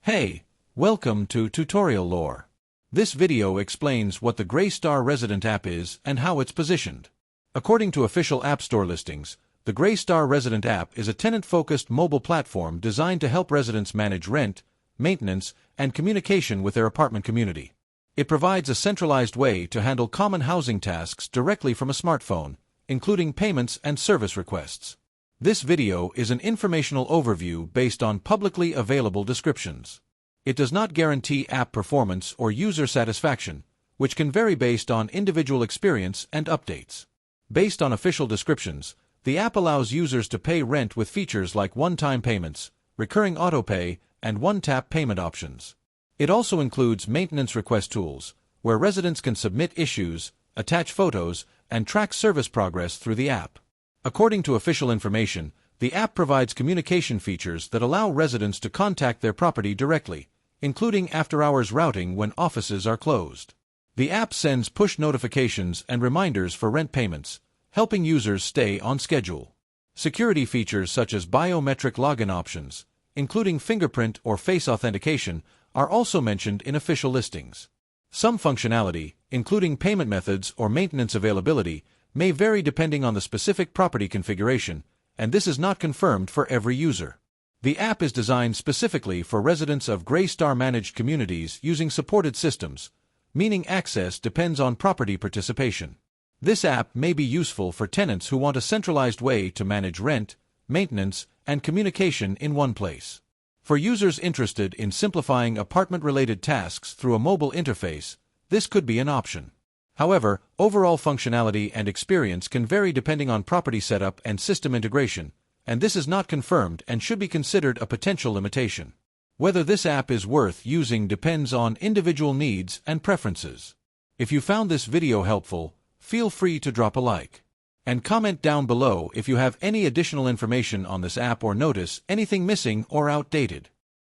Hey, welcome to Tutorial Lore. This video explains what the Greystar Resident App is and how it's positioned. According to official App Store listings, the Greystar Resident App is a tenant-focused mobile platform designed to help residents manage rent, maintenance, and communication with their apartment community. It provides a centralized way to handle common housing tasks directly from a smartphone, including payments and service requests. This video is an informational overview based on publicly available descriptions. It does not guarantee app performance or user satisfaction, which can vary based on individual experience and updates. Based on official descriptions, the app allows users to pay rent with features like one-time payments, recurring autopay, and one-tap payment options. It also includes maintenance request tools, where residents can submit issues, attach photos, and track service progress through the app. According to official information, the app provides communication features that allow residents to contact their property directly, including after-hours routing when offices are closed. The app sends push notifications and reminders for rent payments, helping users stay on schedule. Security features such as biometric login options, including fingerprint or face authentication, are also mentioned in official listings. Some functionality, including payment methods or maintenance availability, may vary depending on the specific property configuration, and this is not confirmed for every user. The app is designed specifically for residents of Greystar-managed communities using supported systems, meaning access depends on property participation. This app may be useful for tenants who want a centralized way to manage rent, maintenance, and communication in one place. For users interested in simplifying apartment-related tasks through a mobile interface, this could be an option. However, overall functionality and experience can vary depending on property setup and system integration, and this is not confirmed and should be considered a potential limitation. Whether this app is worth using depends on individual needs and preferences. If you found this video helpful, feel free to drop a like. And comment down below if you have any additional information on this app or notice anything missing or outdated.